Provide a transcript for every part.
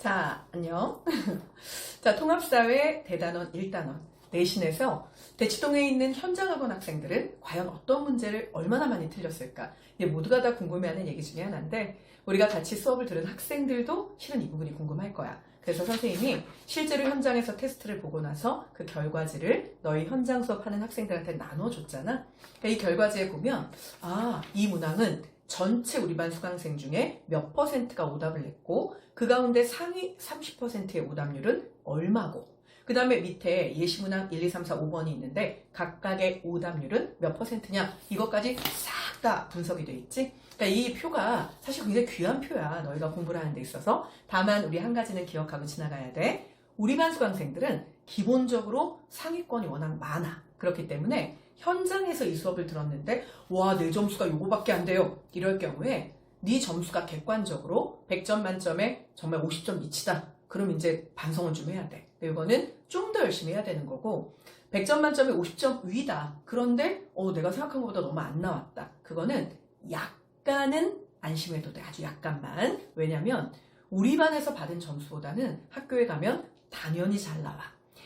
자, 안녕. 자, 통합사회 대단원 1단원 내신에서 대치동에 있는 현장학원 학생들은 과연 어떤 문제를 얼마나 많이 틀렸을까? 이게 모두가 다 궁금해하는 얘기 중에 하나인데 우리가 같이 수업을 들은 학생들도 실은 이 부분이 궁금할 거야. 그래서 선생님이 실제로 현장에서 테스트를 보고 나서 그 결과지를 너희 현장 수업하는 학생들한테 나눠줬잖아. 그러니까 이 결과지에 보면 이 문항은 전체 우리 반 수강생 중에 몇 퍼센트가 오답을 냈고 그 가운데 상위 30%의 오답률은 얼마고 그 다음에 밑에 예시문항 1, 2, 3, 4, 5번이 있는데 각각의 오답률은 몇 퍼센트냐 이것까지 싹 다 분석이 돼 있지. 그러니까 이 표가 사실 굉장히 귀한 표야. 너희가 공부를 하는 데 있어서. 다만 우리 한 가지는 기억하고 지나가야 돼. 우리 반 수강생들은 기본적으로 상위권이 워낙 많아. 그렇기 때문에 현장에서 이 수업을 들었는데 와, 내 점수가 요거밖에 안 돼요. 이럴 경우에 네 점수가 객관적으로 100점 만점에 정말 50점 미치다. 그럼 이제 반성을 좀 해야 돼. 이거는 좀 더 열심히 해야 되는 거고 100점 만점에 50점 위다. 그런데 내가 생각한 것보다 너무 안 나왔다. 그거는 약간은 안심해도 돼. 아주 약간만. 왜냐면 우리 반에서 받은 점수보다는 학교에 가면 당연히 잘 나와.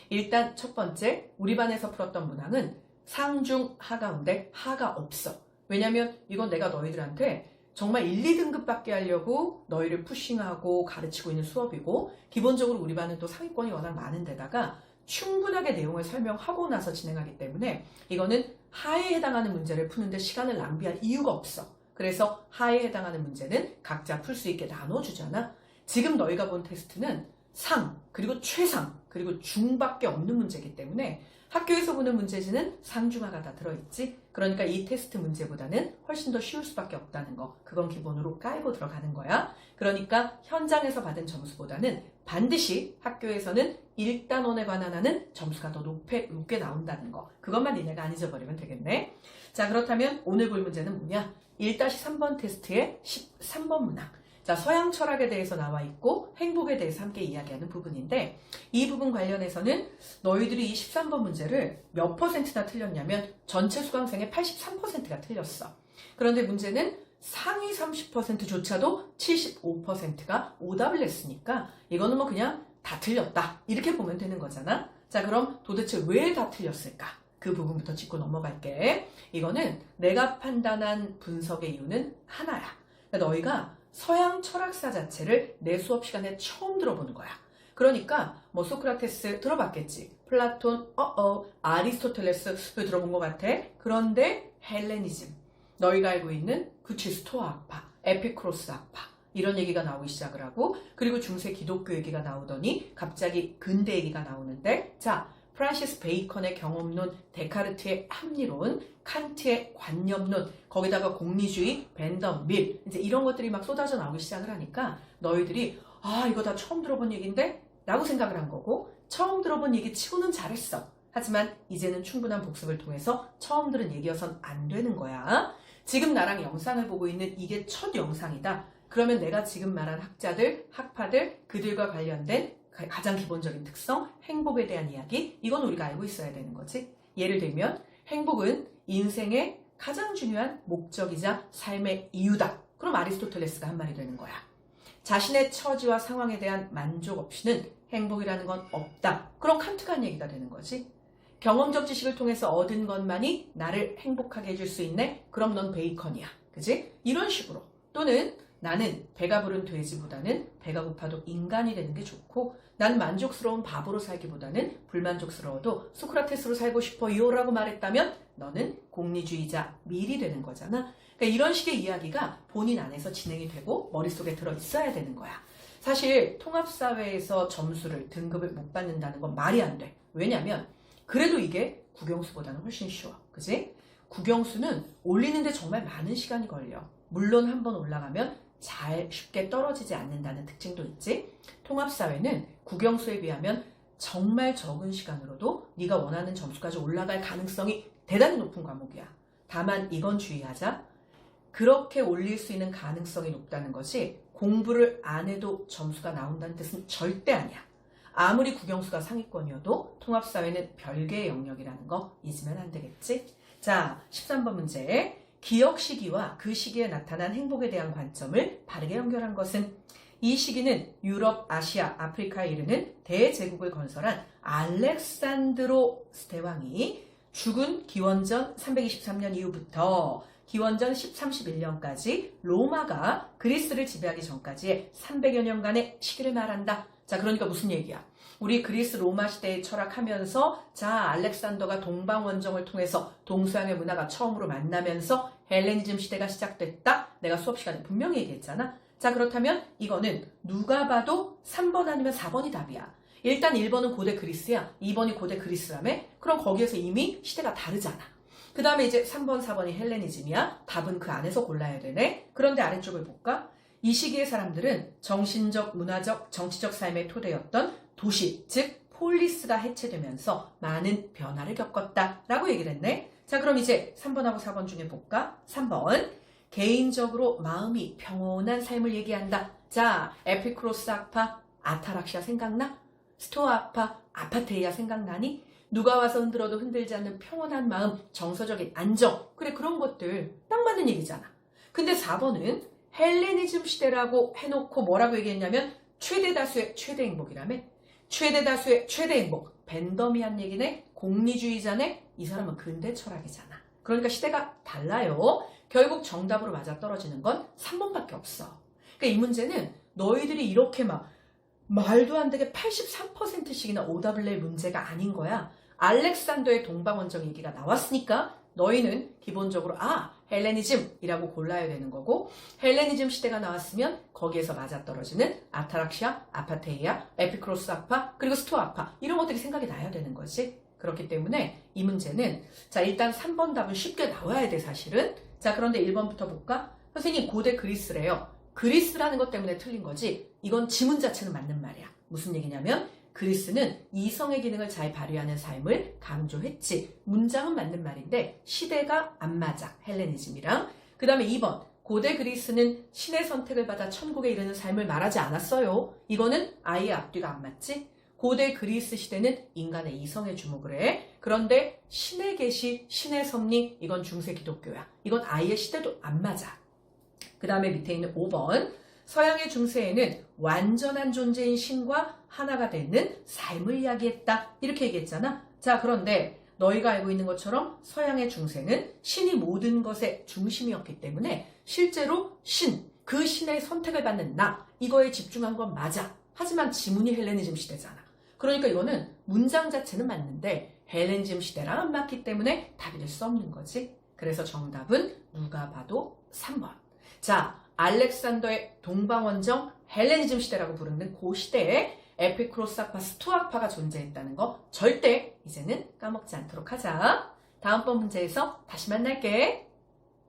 일단 첫 번째 우리 반에서 풀었던 문항은 상중 하 가운데 하가 없어. 왜냐면 이건 내가 너희들한테 정말 1, 2등급밖에 하려고 너희를 푸싱하고 가르치고 있는 수업이고 기본적으로 우리 반은 또 상위권이 워낙 많은 데다가 충분하게 내용을 설명하고 나서 진행하기 때문에 이거는 하에 해당하는 문제를 푸는데 시간을 낭비할 이유가 없어. 그래서 하에 해당하는 문제는 각자 풀 수 있게 나눠주잖아. 지금 너희가 본 테스트는 상, 그리고 최상, 그리고 중밖에 없는 문제이기 때문에 학교에서 보는 문제지는 상중하가 다 들어있지. 그러니까 이 테스트 문제보다는 훨씬 더 쉬울 수밖에 없다는 거. 그건 기본으로 깔고 들어가는 거야. 그러니까 현장에서 받은 점수보다는 반드시 학교에서는 1단원에 관한 하는 점수가 더 높게 나온다는 거. 그것만 니네가 안 잊어버리면 되겠네. 자, 그렇다면 오늘 볼 문제는 뭐냐? 1-3번 테스트의 13번 문항. 자, 서양 철학에 대해서 나와 있고 행복에 대해서 함께 이야기하는 부분인데 이 부분 관련해서는 너희들이 이 13번 문제를 몇 퍼센트나 틀렸냐면 전체 수강생의 83%가 틀렸어. 그런데 문제는 상위 30%조차도 75%가 오답을 냈으니까 이거는 뭐 그냥 다 틀렸다. 이렇게 보면 되는 거잖아. 자, 그럼 도대체 왜 다 틀렸을까? 그 부분부터 짚고 넘어갈게. 이거는 내가 판단한 분석의 이유는 하나야. 그러니까 너희가 서양 철학사 자체를 내 수업 시간에 처음 들어보는 거야. 그러니까 뭐 소크라테스 들어봤겠지. 플라톤, 아리스토텔레스 들어본 것 같아. 그런데 헬레니즘, 너희가 알고 있는 그치 스토아 학파, 에피크로스 학파 이런 얘기가 나오기 시작을 하고 그리고 중세 기독교 얘기가 나오더니 갑자기 근대 얘기가 나오는데 자, 프란시스 베이컨의 경험론, 데카르트의 합리론, 칸트의 관념론, 거기다가 공리주의, 벤덤밀 이제 이런 것들이 막 쏟아져 나오기 시작을 하니까 너희들이 이거 다 처음 들어본 얘기인데? 라고 생각을 한 거고 처음 들어본 얘기 치고는 잘했어. 하지만 이제는 충분한 복습을 통해서 처음 들은 얘기여선 안 되는 거야. 지금 나랑 영상을 보고 있는 이게 첫 영상이다. 그러면 내가 지금 말한 학자들, 학파들, 그들과 관련된 가장 기본적인 특성, 행복에 대한 이야기, 이건 우리가 알고 있어야 되는 거지. 예를 들면 행복은 인생의 가장 중요한 목적이자 삶의 이유다. 그럼 아리스토텔레스가 한 말이 되는 거야. 자신의 처지와 상황에 대한 만족 없이는 행복이라는 건 없다. 그럼 칸트가 한 얘기가 되는 거지. 경험적 지식을 통해서 얻은 것만이 나를 행복하게 해줄 수 있네? 그럼 넌 베이컨이야. 그지? 이런 식으로. 또는 나는 배가 부른 돼지보다는 배가 고파도 인간이 되는 게 좋고 난 만족스러운 바보로 살기보다는 불만족스러워도 소크라테스로 살고 싶어요 라고 말했다면 너는 공리주의자 밀이 되는 거잖아. 그러니까 이런 식의 이야기가 본인 안에서 진행이 되고 머릿속에 들어있어야 되는 거야. 사실 통합사회에서 점수를 등급을 못 받는다는 건 말이 안 돼. 왜냐면 그래도 이게 국영수보다는 훨씬 쉬워. 그지? 국영수는 올리는데 정말 많은 시간이 걸려. 물론 한번 올라가면 잘 쉽게 떨어지지 않는다는 특징도 있지. 통합사회는 국영수에 비하면 정말 적은 시간으로도 네가 원하는 점수까지 올라갈 가능성이 대단히 높은 과목이야. 다만 이건 주의하자. 그렇게 올릴 수 있는 가능성이 높다는 것이 공부를 안 해도 점수가 나온다는 뜻은 절대 아니야. 아무리 국영수가 상위권이어도 통합사회는 별개의 영역이라는 거 잊으면 안 되겠지? 자, 13번 문제. 기억 시기와 그 시기에 나타난 행복에 대한 관점을 바르게 연결한 것은 이 시기는 유럽, 아시아, 아프리카에 이르는 대제국을 건설한 알렉산드로스 대왕이 죽은 기원전 323년 이후부터 기원전 1031년까지 로마가 그리스를 지배하기 전까지의 300여 년간의 시기를 말한다. 자, 그러니까 무슨 얘기야? 우리 그리스 로마 시대에 철학하면서 자, 알렉산더가 동방원정을 통해서 동서양의 문화가 처음으로 만나면서 헬레니즘 시대가 시작됐다. 내가 수업 시간에 분명히 얘기했잖아. 자, 그렇다면 이거는 누가 봐도 3번 아니면 4번이 답이야. 일단 1번은 고대 그리스야. 2번이 고대 그리스라며? 그럼 거기에서 이미 시대가 다르잖아. 그 다음에 이제 3번, 4번이 헬레니즘이야. 답은 그 안에서 골라야 되네. 그런데 아래쪽을 볼까? 이 시기의 사람들은 정신적, 문화적, 정치적 삶의 토대였던 도시, 즉 폴리스가 해체되면서 많은 변화를 겪었다라고 얘기를 했네. 자, 그럼 이제 3번하고 4번 중에 볼까? 3번. 개인적으로 마음이 평온한 삶을 얘기한다. 자, 에피크로스 아파, 아타락시아 생각나? 스토아 아파, 아파테이아 생각나니? 누가 와서 흔들어도 흔들지 않는 평온한 마음, 정서적인 안정. 그래, 그런 것들 딱 맞는 얘기잖아. 근데 4번은 헬레니즘 시대라고 해놓고 뭐라고 얘기했냐면 최대 다수의 최대 행복이라며? 최대 다수의 최대 행복. 벤덤이 한 얘기네? 공리주의자네? 이 사람은 근대 철학이잖아. 그러니까 시대가 달라요. 결국 정답으로 맞아떨어지는 건 3번밖에 없어. 그러니까 이 문제는 너희들이 이렇게 막 말도 안 되게 83%씩이나 오답을 낼 문제가 아닌 거야. 알렉산더의 동방원정 얘기가 나왔으니까 너희는 기본적으로 헬레니즘이라고 골라야 되는 거고, 헬레니즘 시대가 나왔으면 거기에서 맞아떨어지는 아타락시아, 아파테이아, 에피크로스 아파, 그리고 스토아 아파 이런 것들이 생각이 나야 되는 거지. 그렇기 때문에 이 문제는 자, 일단 3번 답은 쉽게 나와야 돼 사실은. 자, 그런데 1번부터 볼까? 선생님 고대 그리스래요. 그리스라는 것 때문에 틀린 거지. 이건 지문 자체는 맞는 말이야. 무슨 얘기냐면 그리스는 이성의 기능을 잘 발휘하는 삶을 강조했지. 문장은 맞는 말인데 시대가 안 맞아. 헬레니즘이랑. 그 다음에 2번. 고대 그리스는 신의 선택을 받아 천국에 이르는 삶을 말하지 않았어요. 이거는 아예 앞뒤가 안 맞지? 고대 그리스 시대는 인간의 이성에 주목을 해. 그런데 신의 계시, 신의 섭리, 이건 중세 기독교야. 이건 아예 시대도 안 맞아. 그 다음에 밑에 있는 5번. 서양의 중세에는 완전한 존재인 신과 하나가 되는 삶을 이야기했다. 이렇게 얘기했잖아. 자, 그런데 너희가 알고 있는 것처럼 서양의 중세는 신이 모든 것의 중심이었기 때문에 실제로 신, 그 신의 선택을 받는 나, 이거에 집중한 건 맞아. 하지만 지문이 헬레니즘 시대잖아. 그러니까 이거는 문장 자체는 맞는데 헬레니즘 시대랑 안 맞기 때문에 답이 될 수 없는 거지. 그래서 정답은 누가 봐도 3번. 자, 알렉산더의 동방원정 헬레니즘 시대라고 부르는 그 시대에 에피크로스아파, 스토아파가 존재했다는 거 절대 이제는 까먹지 않도록 하자. 다음번 문제에서 다시 만날게.